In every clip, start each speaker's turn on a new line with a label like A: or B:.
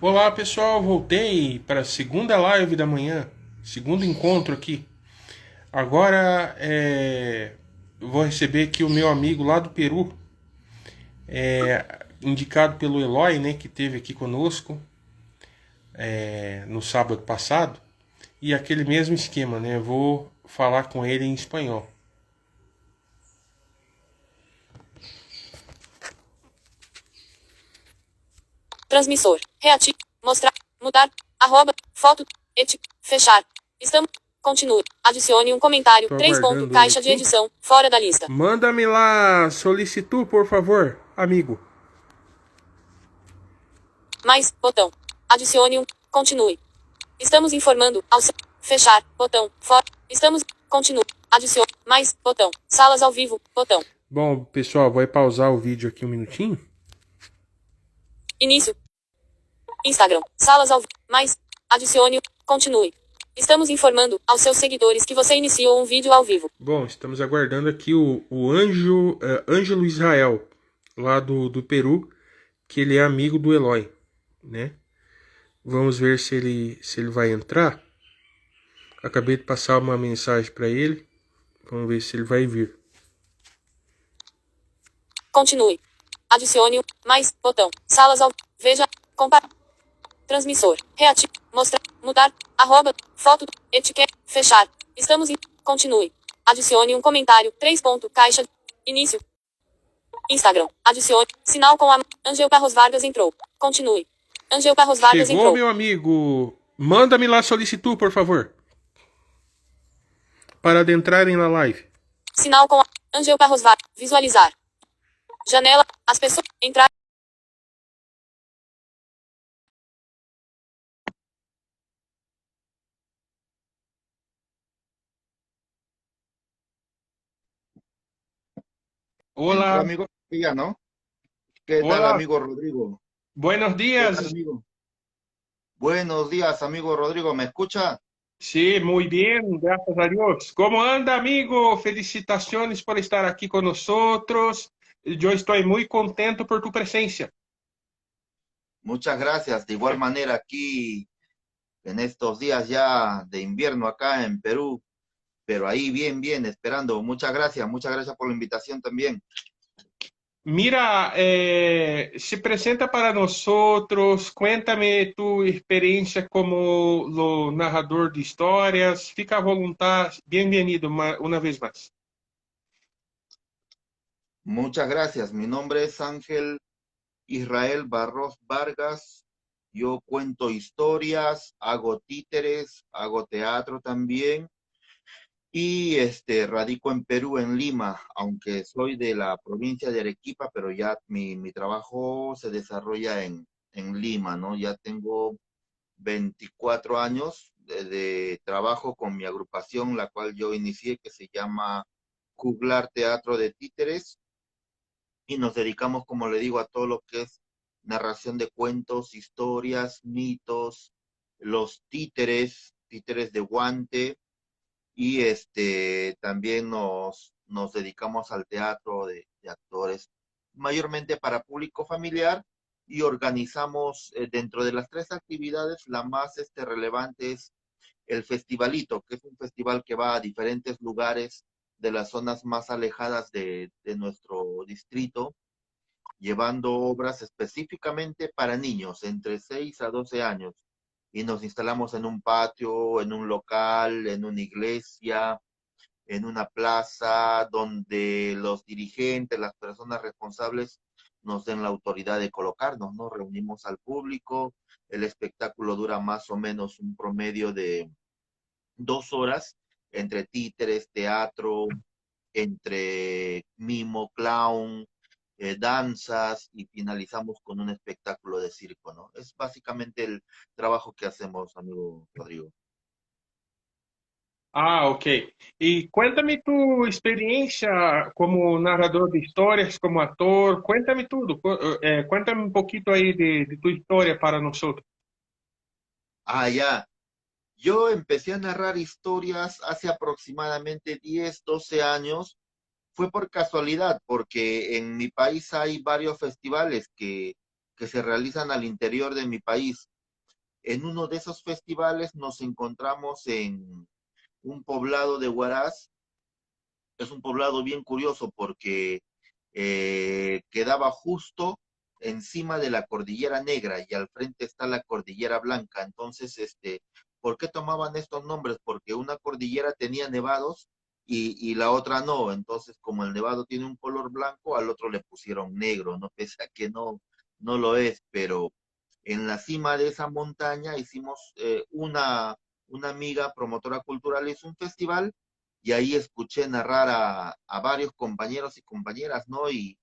A: Olá pessoal, voltei para a segunda live da manhã, segundo encontro aqui. Agora vou receber aqui o meu amigo lá do Peru, indicado pelo Eloy, né, que esteve aqui conosco no sábado passado. E aquele mesmo esquema, né? Vou falar com ele em espanhol.
B: Transmissor. Reativo. Mostrar. Mudar. Arroba. Foto. Fechar. Estamos. Continue. Adicione um comentário.
A: Estou
B: 3 ponto.
A: aguardando ele
B: Caixa de
A: aqui.
B: edição. Fora da lista.
A: Manda-me lá solicitud, por favor, amigo.
B: Mais. Botão. Adicione um. Continue. Estamos informando. Ao fechar. Botão. Fora. Estamos. Continue. Adicione. Mais. Botão. Salas ao vivo. Botão.
A: Bom, pessoal, vou pausar o vídeo aqui um minutinho.
B: Início. Instagram. Salas ao vivo. Mais. Adicione. Continue. Estamos informando aos seus seguidores que você iniciou um vídeo ao vivo.
A: Bom, estamos aguardando aqui o Ângelo Israel, lá do Peru, que ele é amigo do Eloy, né? Vamos ver se ele vai entrar. Acabei de passar uma mensagem para ele. Vamos ver se ele vai vir.
B: Continue. Adicione mais botão. Salas ao veja comparar transmissor reativo mostrar mudar arroba foto etiqueta fechar. Estamos em continue. Adicione um comentário 3 ponto caixa início. Instagram. Adicione sinal com a Angel Carros Vargas entrou. Continue. Angel Carros Vargas
A: Chegou,
B: entrou.
A: meu amigo. Manda-me lá solicitud, por favor, para adentrarem na live.
B: Sinal com a Angel Carros Vargas visualizar. Janela as pessoas entrar.
A: Olá,
C: Hola, amigo. Ya, ¿no? ¿Qué tal,
A: olá.
C: amigo Rodrigo?
A: Buenos
C: ¿Qué tal,
A: días.
C: amigo? Buenos días, amigo Rodrigo. ¿Me escucha?
A: Sí, muy bien, gracias a Dios. ¿Cómo anda, amigo? Felicitaciones por estar aquí con nosotros. Yo estoy muy contento por tu presencia.
C: Muchas gracias. De igual manera, aquí en estos días ya de invierno acá en Perú, pero ahí bien, bien, esperando. Muchas gracias por la invitación también.
A: Mira, se presenta para nosotros, cuéntame tu experiencia como lo narrador de historias. Fica à vontade, bienvenido una vez más.
C: Muchas gracias. Mi nombre es Ángel Israel Barros Vargas. Yo cuento historias, hago títeres, hago teatro también. Y radico en Perú, en Lima, aunque soy de la provincia de Arequipa, pero ya mi trabajo se desarrolla en Lima, ¿no? Ya tengo 24 años de trabajo con mi agrupación, la cual yo inicié, que se llama Juglar Teatro de Títeres, y nos dedicamos, como le digo, a todo lo que es narración de cuentos, historias, mitos, los títeres, títeres de guante y también nos dedicamos al teatro de actores, mayormente para público familiar y organizamos dentro de las tres actividades, la más relevante es el Festivalito, que es un festival que va a diferentes lugares de las zonas más alejadas de nuestro distrito, llevando obras específicamente para niños entre 6 a 12 años. Y nos instalamos en un patio, en un local, en una iglesia, en una plaza donde los dirigentes, las personas responsables nos den la autoridad de colocarnos, ¿no? Reunimos al público, el espectáculo dura más o menos un promedio de 2 horas entre títeres, teatro, entre mimo, clown, danzas y finalizamos con un espectáculo de circo, ¿no? Es básicamente el trabajo que hacemos, amigo Rodrigo.
A: Ah, ok. E cuéntame tu experiência como narrador de histórias, como ator. Cuéntame tudo. Cuéntame um pouquinho aí de tu história para nós.
C: Ah, ya. Yo empecé a narrar historias hace aproximadamente 10, 12 años. Fue por casualidad, porque en mi país hay varios festivales que que se realizan al interior de mi país. En uno de esos festivales nos encontramos en un poblado de Huaraz. Es un poblado bien curioso porque quedaba justo encima de la Cordillera Negra y al frente está la Cordillera Blanca. Entonces, ¿por qué tomaban estos nombres? Porque una cordillera tenía nevados y la otra no. Entonces, como el nevado tiene un color blanco, al otro le pusieron negro, ¿no? Pese a que no lo es, pero en la cima de esa montaña hicimos una amiga promotora cultural hizo un festival y ahí escuché narrar a varios compañeros y compañeras, ¿no? Y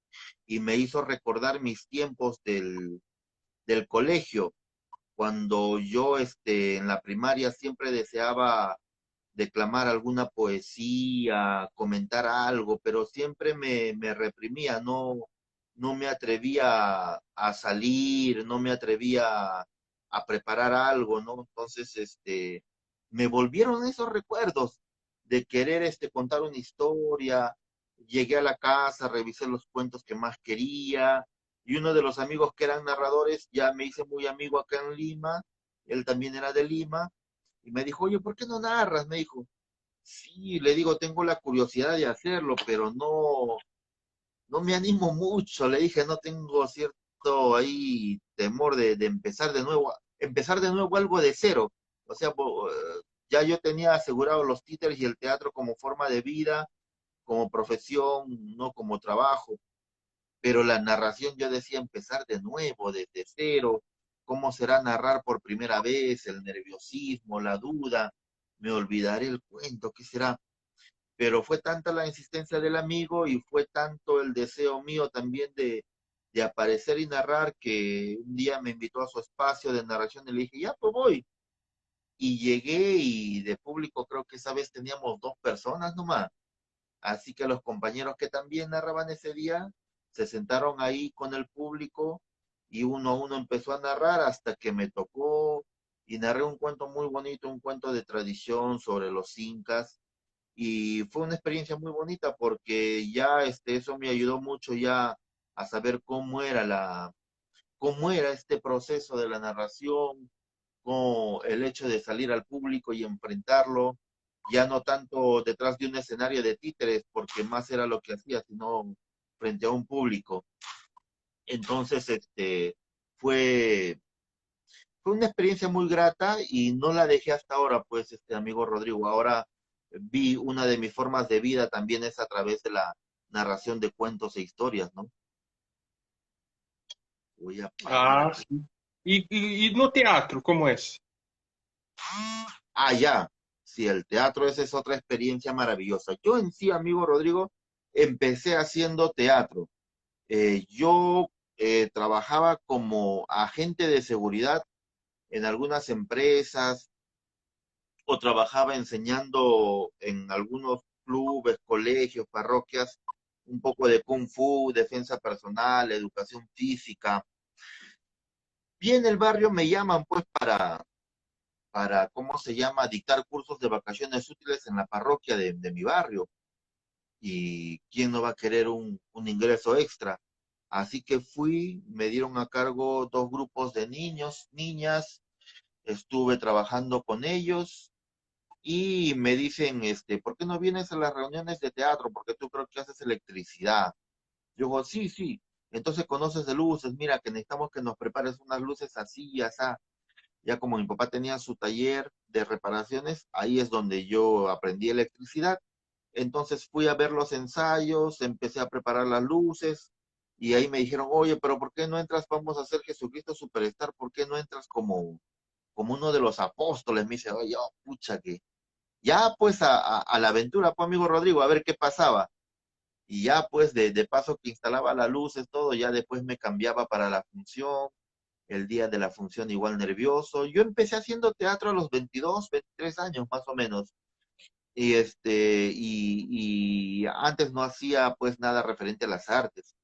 C: me hizo recordar mis tiempos del colegio, cuando yo en la primaria siempre deseaba declamar alguna poesía, comentar algo, pero siempre me reprimía, no me atrevía a salir, no me atrevía a preparar algo, ¿no? Entonces, me volvieron esos recuerdos de querer contar una historia. Llegué a la casa, revisé los cuentos que más quería, y uno de los amigos que eran narradores ya me hice muy amigo acá en Lima, él también era de Lima, y me dijo, oye, ¿por qué no narras? Me dijo, sí, le digo, tengo la curiosidad de hacerlo, pero no me animo mucho. Le dije, no tengo cierto ahí temor de empezar de nuevo algo de cero. O sea, ya yo tenía asegurado los títeres y el teatro como forma de vida, como profesión, no como trabajo, pero la narración yo decía empezar de nuevo, desde cero. ¿Cómo será narrar por primera vez? El nerviosismo, la duda, me olvidaré el cuento, ¿qué será? Pero fue tanta la insistencia del amigo y fue tanto el deseo mío también de aparecer y narrar, que un día me invitó a su espacio de narración y le dije, ya, pues voy. Y llegué y de público creo que esa vez teníamos 2 personas nomás. Así que los compañeros que también narraban ese día se sentaron ahí con el público y uno a uno empezó a narrar hasta que me tocó y narré un cuento muy bonito, un cuento de tradición sobre los incas, y fue una experiencia muy bonita porque ya eso me ayudó mucho ya a saber cómo era este proceso de la narración, como el hecho de salir al público y enfrentarlo, ya no tanto detrás de un escenario de títeres, porque más era lo que hacía, sino frente a un público. Entonces, fue, fue una experiencia muy grata y no la dejé hasta ahora, pues, amigo Rodrigo. Ahora vi una de mis formas de vida también es a través de la narración de cuentos e historias, ¿no? Voy a parar
A: Ah,
C: acá.
A: sim. E no teatro, como é?
C: Ah, ya. Sí, el teatro, esa es otra experiencia maravillosa. Yo en sí, amigo Rodrigo, empecé haciendo teatro. Yo trabajaba como agente de seguridad en algunas empresas o trabajaba enseñando en algunos clubes, colegios, parroquias, un poco de kung fu, defensa personal, educación física. Y en el barrio me llaman pues ¿cómo se llama?, dictar cursos de vacaciones útiles en la parroquia de mi barrio. Y quién no va a querer un ingreso extra. Así que fui, me dieron a cargo 2 grupos de niños, niñas, estuve trabajando con ellos y me dicen, ¿por qué no vienes a las reuniones de teatro? Porque tú creo que haces electricidad. Yo digo, sí, sí. Entonces conoces de luces, mira que necesitamos que nos prepares unas luces así y así. Ya como mi papá tenía su taller de reparaciones, ahí es donde yo aprendí electricidad. Entonces fui a ver los ensayos, empecé a preparar las luces y ahí me dijeron, oye, pero ¿por qué no entras? Vamos a hacer Jesucristo Superstar, ¿por qué no entras como uno de los apóstoles? Me dice, oye, oh, pucha que ya pues a la aventura, pues amigo Rodrigo, a ver qué pasaba. Y ya pues de paso que instalaba las luces, todo, ya después me cambiaba para la función, el día de la función igual nervioso. Yo empecé haciendo teatro a los 22, 23 años más o menos. Y antes no hacía pues nada referente a las artes.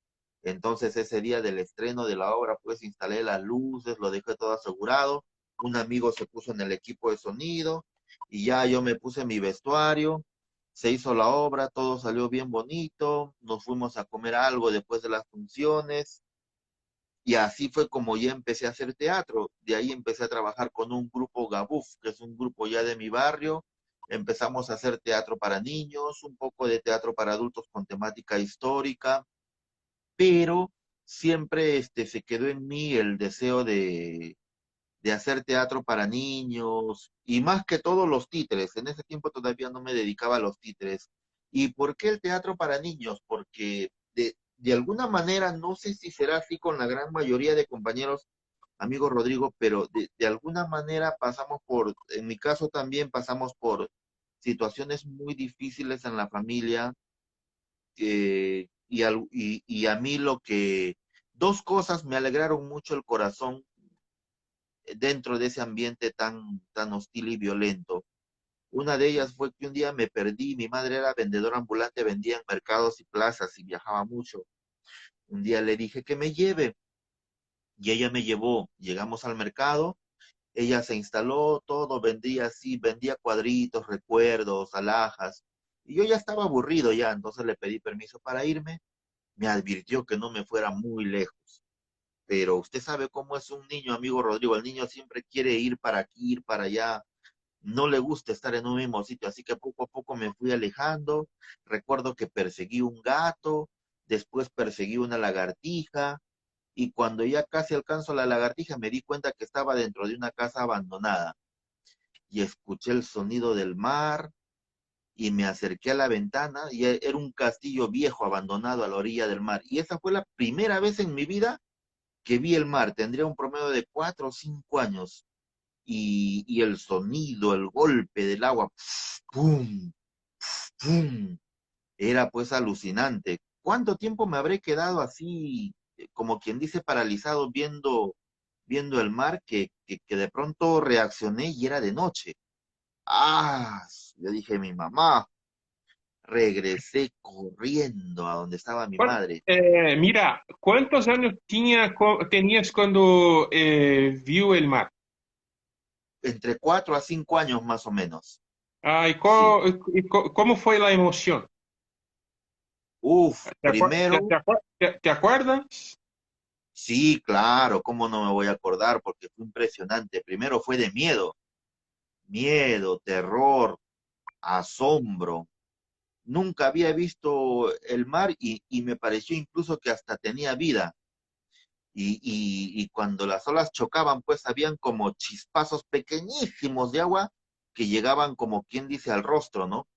C: Entonces ese día del estreno de la obra pues instalé las luces, lo dejé todo asegurado. Un amigo se puso en el equipo de sonido y ya yo me puse mi vestuario. Se hizo la obra, todo salió bien bonito. Nos fuimos a comer algo después de las funciones Y así fue como ya empecé a hacer teatro. De ahí empecé a trabajar con un grupo Gabuf, que es un grupo ya de mi barrio. Empezamos a hacer teatro para niños, un poco de teatro para adultos con temática histórica, pero siempre se quedó en mí el deseo de hacer teatro para niños y más que todo los títeres. En ese tiempo todavía no me dedicaba a los títeres. ¿Y por qué el teatro para niños? Porque de alguna manera, no sé si será así con la gran mayoría de compañeros, amigo Rodrigo, pero de alguna manera pasamos por, en mi caso también pasamos por situaciones muy difíciles en la familia y a mí dos cosas me alegraron mucho el corazón dentro de ese ambiente tan hostil y violento. Una de ellas fue que un día me perdí, mi madre era vendedora ambulante, vendía en mercados y plazas y viajaba mucho. Un día le dije que me lleve y ella me llevó. Llegamos al mercado, ella se instaló, todo vendía así, vendía cuadritos, recuerdos, alhajas. Y yo ya estaba aburrido ya, entonces le pedí permiso para irme. Me advirtió que no me fuera muy lejos. Pero usted sabe cómo es un niño, amigo Rodrigo. El niño siempre quiere ir para aquí, ir para allá. No le gusta estar en un mismo sitio, así que poco a poco me fui alejando. Recuerdo que perseguí un gato, después perseguí una lagartija, y cuando ya casi alcanzo la lagartija me di cuenta que estaba dentro de una casa abandonada y escuché el sonido del mar y me acerqué a la ventana y era un castillo viejo abandonado a la orilla del mar. Y esa fue la primera vez en mi vida que vi el mar. Tendría un promedio de 4 o 5 años y el sonido, el golpe del agua, ¡pum! ¡Pum! Era pues alucinante. ¿Cuánto tiempo me habré quedado así, como quien dice, paralizado viendo el mar que de pronto reaccioné y era de noche? Ah, yo dije, mi mamá, regresé corriendo a donde estaba mi
A: Bueno,
C: madre,
A: mira, ¿cuántos años tenías cuando vio el mar?
C: entre 4 a 5 años más o menos.
A: Ah,
C: Sí.
A: ¿cómo fue la emoción?
C: Uf, primero,
A: ¿Te acuerdas?
C: sí, claro, cómo no me voy a acordar, porque fue impresionante. Primero fue de miedo, terror, asombro. Nunca había visto el mar y me pareció incluso que hasta tenía vida. Y cuando las olas chocaban, pues habían como chispazos pequeñísimos de agua que llegaban como quien dice al rostro, ¿no?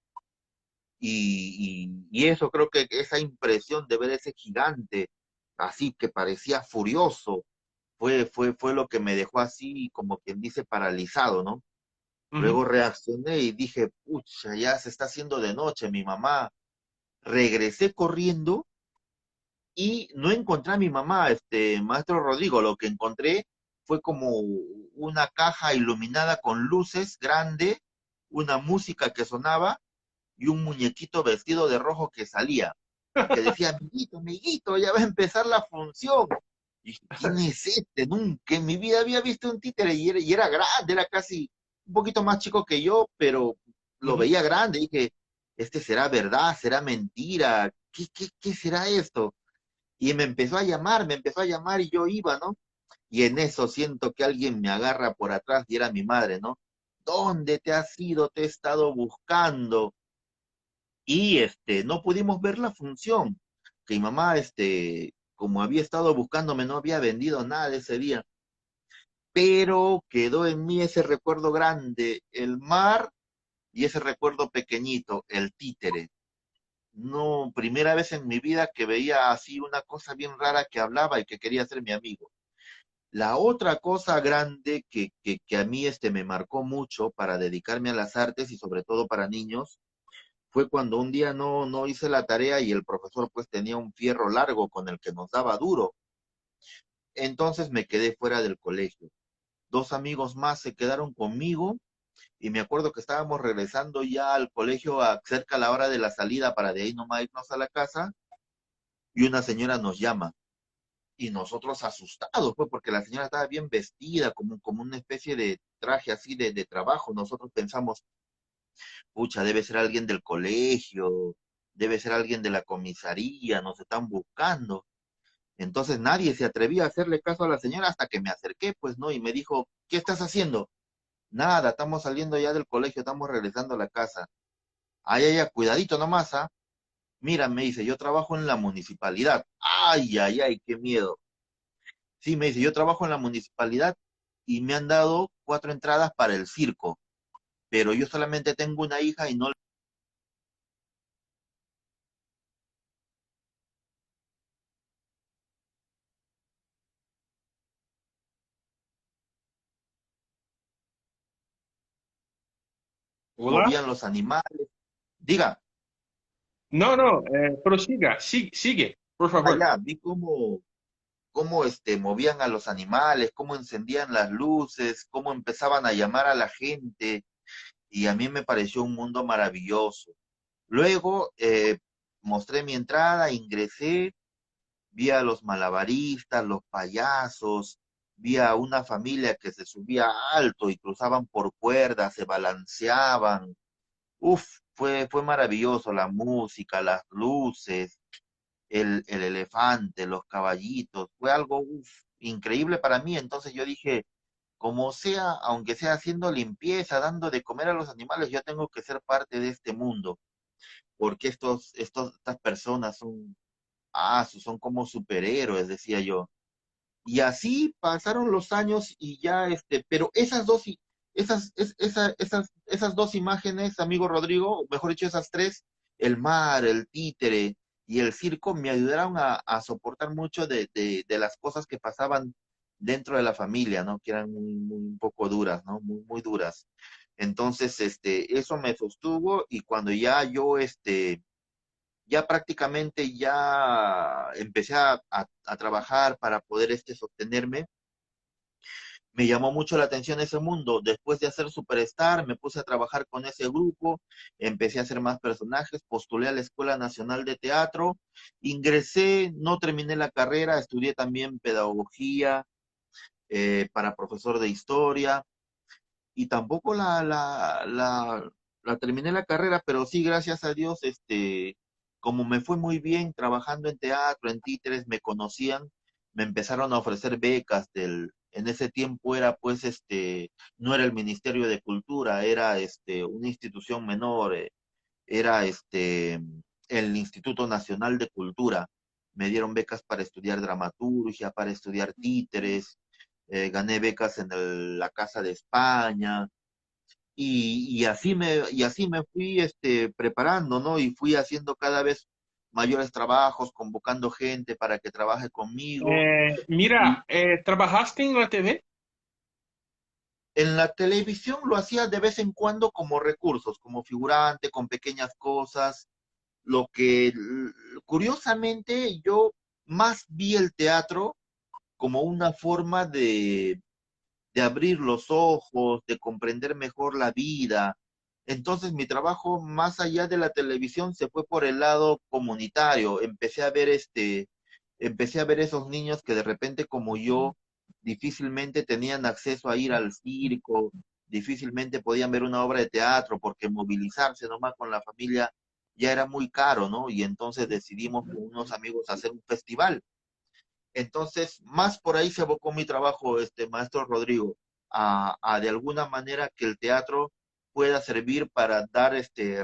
C: Y eso creo que esa impresión de ver ese gigante así que parecía furioso fue lo que me dejó así como quien dice paralizado, ¿no?
A: Ujú.
C: Luego reaccioné y dije, pucha, ya se está haciendo de noche, mi mamá. Regresé corriendo y no encontré a mi mamá, maestro Rodrigo. Lo que encontré fue como una caja iluminada con luces grande, una música que sonaba y un muñequito vestido de rojo que salía, que decía, amiguito, amiguito, ya va a empezar la función. Y dije, ¿quién es este? Nunca en mi vida había visto un títere y era grande, era casi un poquito más chico que yo, pero lo
A: Ujú.
C: veía grande. Dije, ¿este será verdad? ¿Será mentira? ¿Qué será esto? Y me empezó a llamar y yo iba, ¿no? Y en eso siento que alguien me agarra por atrás y era mi madre, ¿no? ¿Dónde te has ido? Te he estado buscando. Y no pudimos ver la función, que mi mamá, como había estado buscándome, no había vendido nada ese día, pero quedó en mí ese recuerdo grande, el mar y ese recuerdo pequeñito, el títere. No, primera vez en mi vida que veía así una cosa bien rara que hablaba y que quería ser mi amigo. La otra cosa grande que a mí me marcó mucho para dedicarme a las artes y sobre todo para niños fue cuando un día no hice la tarea y el profesor pues tenía un fierro largo con el que nos daba duro. Entonces me quedé fuera del colegio. Dos amigos más se quedaron conmigo y me acuerdo que estábamos regresando ya al colegio cerca a la hora de la salida para de ahí nomás irnos a la casa y una señora nos llama y nosotros asustados, pues porque la señora estaba bien vestida como una especie de traje así de trabajo. Nosotros pensamos, pucha, debe ser alguien del colegio, debe ser alguien de la comisaría, nos están buscando. Entonces nadie se atrevía a hacerle caso a la señora hasta que me acerqué, pues, ¿no? Y me dijo, ¿qué estás haciendo? Nada, estamos saliendo ya del colegio, estamos regresando a la casa. Ay, ay, ay, cuidadito nomás, ¿ah? Mira, me dice, yo trabajo en la municipalidad. Ay, ay, ay, qué miedo. Sí, me dice, yo trabajo en la municipalidad y me han dado 4 entradas para el circo, pero yo solamente tengo una hija y no...
A: Hola.
C: movían los animales. Diga,
A: No, no, prosiga, sigue, por favor.
C: allá, vi cómo movían a los animales, cómo encendían las luces, cómo empezaban a llamar a la gente, y a mí me pareció un mundo maravilloso. Luego mostré mi entrada, ingresé, vi a los malabaristas, los payasos, vi a una familia que se subía alto y cruzaban por cuerdas, se balanceaban. Uf, fue maravilloso la música, las luces, el elefante, los caballitos, fue algo uf, increíble para mí. Entonces yo dije, como sea, aunque sea haciendo limpieza, dando de comer a los animales, yo tengo que ser parte de este mundo, porque estas personas son como superhéroes, decía yo. Y así pasaron los años y ya, pero esas dos imágenes, amigo Rodrigo, o mejor dicho, esas tres, el mar, el títere y el circo, me ayudaron a soportar mucho de las cosas que pasaban dentro de la familia, ¿no? Que eran un poco duras, ¿no? Muy, muy duras. Entonces, eso me sostuvo y cuando ya yo, ya prácticamente ya empecé a trabajar para poder sostenerme. Me llamó mucho la atención ese mundo. Después de hacer Superstar, me puse a trabajar con ese grupo, empecé a hacer más personajes, postulé a la Escuela Nacional de Teatro, ingresé, no terminé la carrera, estudié también pedagogía para profesor de historia y tampoco la terminé la carrera, pero sí, gracias a Dios, como me fue muy bien trabajando en teatro, en títeres, me conocían, me empezaron a ofrecer becas en ese tiempo era pues, no era el Ministerio de Cultura, era una institución menor, era el Instituto Nacional de Cultura. Me dieron becas para estudiar dramaturgia, para estudiar títeres, gané becas en la Casa de España, y así me fui preparando, ¿no? Y fui haciendo cada vez mayores trabajos, convocando gente para que trabaje conmigo. Y
A: Mira, ¿trabajaste en la TV?
C: en la televisión lo hacía de vez en cuando como recursos, como figurante, con pequeñas cosas. Lo que curiosamente yo más vi el teatro como una forma de abrir los ojos, de comprender mejor la vida. Entonces mi trabajo más allá de la televisión se fue por el lado comunitario. Empecé a ver esos niños que de repente como yo difícilmente tenían acceso a ir al circo, difícilmente podían ver una obra de teatro porque movilizarse nomás con la familia ya era muy caro, ¿no? Y entonces decidimos con unos amigos hacer un festival. Entonces, más por ahí se abocó mi trabajo, maestro Rodrigo, a de alguna manera que el teatro pueda servir para dar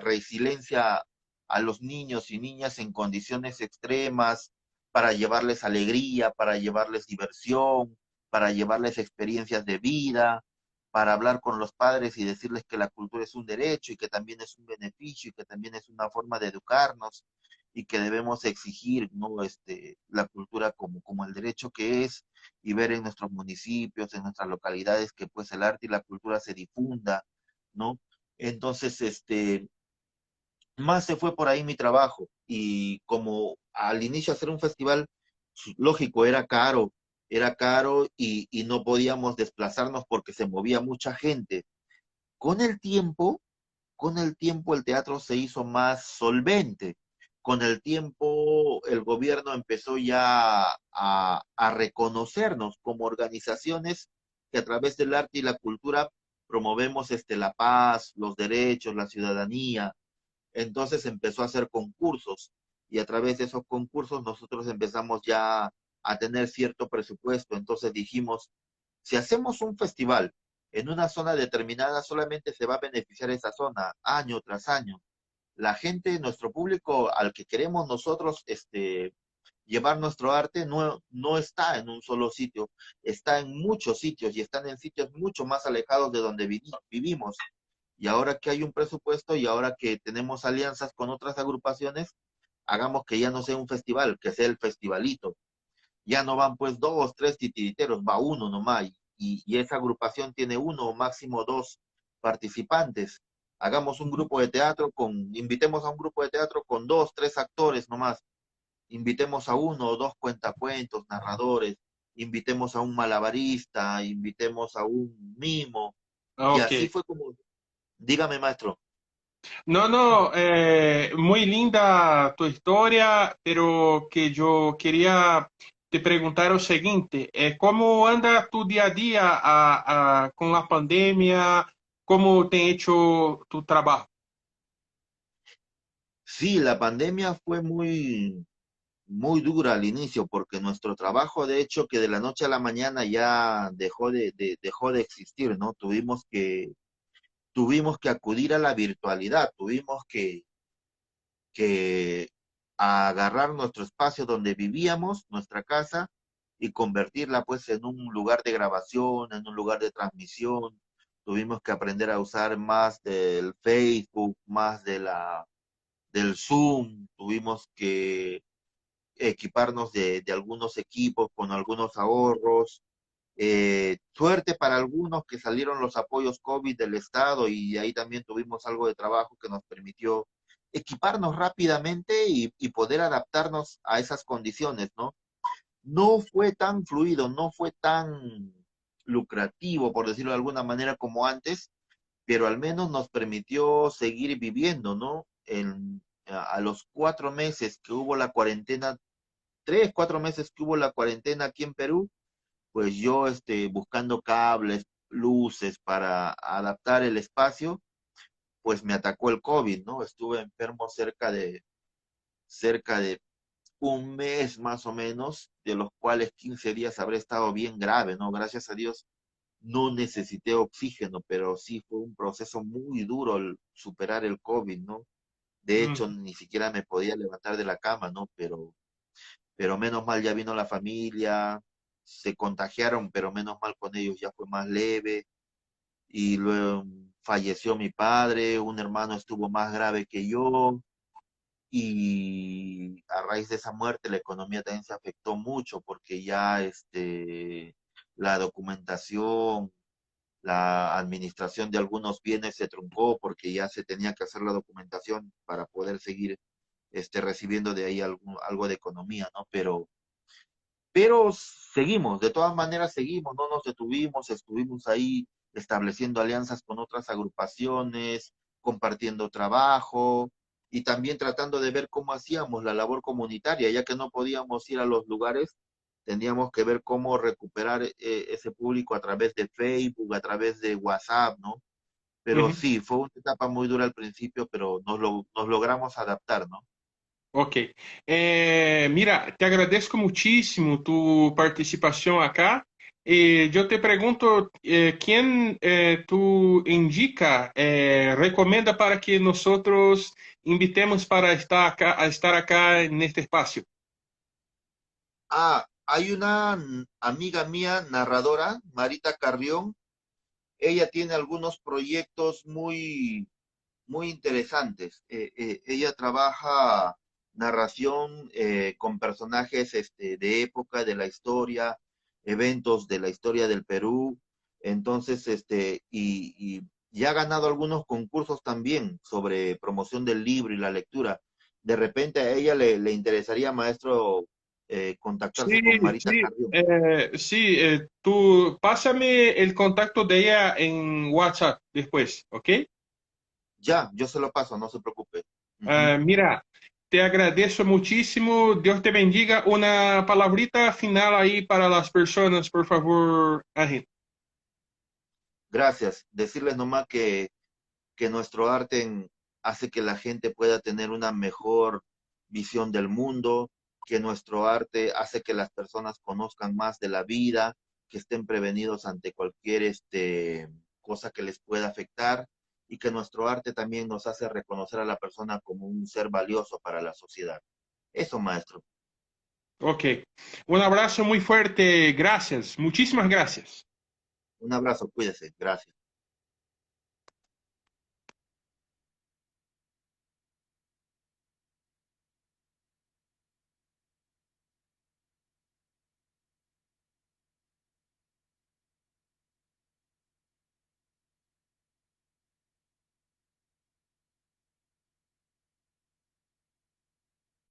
C: resiliencia a los niños y niñas en condiciones extremas, para llevarles alegría, para llevarles diversión, para llevarles experiencias de vida, para hablar con los padres y decirles que la cultura es un derecho y que también es un beneficio y que también es una forma de educarnos y que debemos exigir, ¿no? La cultura como el derecho que es y ver en nuestros municipios, en nuestras localidades, que pues el arte y la cultura se difunda, ¿no? Entonces, más se fue por ahí mi trabajo y como al inicio hacer un festival, lógico, era caro y no podíamos desplazarnos porque se movía mucha gente. Con el tiempo, con el tiempo el teatro se hizo más solvente. Con el tiempo el gobierno empezó ya a reconocernos como organizaciones que a través del arte y la cultura promovemos la paz, los derechos, la ciudadanía. Entonces empezó a hacer concursos y a través de esos concursos nosotros empezamos ya a tener cierto presupuesto. Entonces dijimos, si hacemos un festival en una zona determinada, solamente se va a beneficiar esa zona año tras año. La gente, nuestro público al que queremos nosotros llevar nuestro arte no está en un solo sitio, está en muchos sitios y están en sitios mucho más alejados de donde vivimos. Y ahora que hay un presupuesto y ahora que tenemos alianzas con otras agrupaciones, hagamos que ya no sea un festival, que sea el festivalito. Ya no van pues dos, tres titiriteros, va uno nomás. Y esa agrupación tiene uno o máximo dos participantes. Hagamos un grupo de teatro invitemos a un grupo de teatro con dos, tres actores nomás. Invitemos a uno o dos cuentacuentos, narradores, invitemos a un malabarista, invitemos a un mimo.
A: Ah,
C: Y
A: ok.
C: así fue como, dígame, maestro.
A: No, no, muy linda tu historia, pero que yo quería te preguntar lo siguiente, ¿cómo anda tu día a día con la pandemia? ¿Cómo te ha hecho tu trabajo?
C: Sí, la pandemia fue muy dura al inicio, porque nuestro trabajo, de hecho, que de la noche a la mañana ya dejó de existir, ¿no? Tuvimos que acudir a la virtualidad, tuvimos que agarrar nuestro espacio donde vivíamos, nuestra casa, y convertirla pues en un lugar de grabación, en un lugar de transmisión. Tuvimos que aprender a usar más del Facebook, más del Zoom, tuvimos que equiparnos de algunos equipos con algunos ahorros. Suerte para algunos que salieron los apoyos COVID del Estado y ahí también tuvimos algo de trabajo que nos permitió equiparnos rápidamente y poder adaptarnos a esas condiciones, ¿no? No fue tan fluido, no fue tan lucrativo, por decirlo de alguna manera, como antes, pero al menos nos permitió seguir viviendo, ¿no? A los 4 meses que hubo la cuarentena, 3, 4 meses que hubo la cuarentena aquí en Perú, pues yo buscando cables, luces para adaptar el espacio, pues me atacó el COVID, ¿no? Estuve enfermo cerca de un mes más o menos, de los cuales 15 días habré estado bien grave, ¿no? Gracias a Dios no necesité oxígeno, pero sí fue un proceso muy duro el superar el COVID, ¿no? De hecho,
A: Mm.
C: ni siquiera me podía levantar de la cama, ¿no? Pero menos mal ya vino la familia, se contagiaron, pero menos mal con ellos ya fue más leve. Y luego falleció mi padre, un hermano estuvo más grave que yo, y a raíz de esa muerte la economía también se afectó mucho porque ya la documentación, la administración de algunos bienes se truncó porque ya se tenía que hacer la documentación para poder seguir recibiendo de ahí algo de economía, ¿no? Pero seguimos, de todas maneras seguimos, no nos detuvimos, estuvimos ahí estableciendo alianzas con otras agrupaciones, compartiendo trabajo y también tratando de ver cómo hacíamos la labor comunitaria, ya que no podíamos ir a los lugares, teníamos que ver cómo recuperar ese público a través de Facebook, a través de WhatsApp, ¿no? Pero
A: Ujú.
C: sí, fue una etapa muy dura al principio, pero nos logramos adaptar, ¿no?
A: Ok. Mira, te agradezco muchísimo tu participación acá. Yo te pregunto, ¿quién tú indica, recomienda para que nosotros invitemos para estar acá en este espacio?
C: Ah, hay una amiga mía, narradora, Marita Carrión. Ella tiene algunos proyectos muy interesantes. Ella trabaja narración con personajes de época, de la historia, eventos de la historia del Perú. Entonces, y ha ganado algunos concursos también sobre promoción del libro y la lectura. De repente a ella le interesaría, maestro,
A: Sí,
C: contactarse con Marita
A: sí,
C: Carrión.
A: sí, tú pásame el contacto de ella en WhatsApp después, ¿ok?
C: Ya, yo se lo paso, no se preocupe. Ujú.
A: Mira, te agradezco muchísimo. Dios te bendiga. Una palabrita final ahí para las personas, por favor, Ángel.
C: Gracias. Decirles nomás que nuestro arte hace que la gente pueda tener una mejor visión del mundo, que nuestro arte hace que las personas conozcan más de la vida, que estén prevenidos ante cualquier cosa que les pueda afectar y que nuestro arte también nos hace reconocer a la persona como un ser valioso para la sociedad. Eso, maestro.
A: Ok. Un abrazo muy fuerte. Gracias. Muchísimas gracias.
C: Un abrazo, cuídese. Gracias.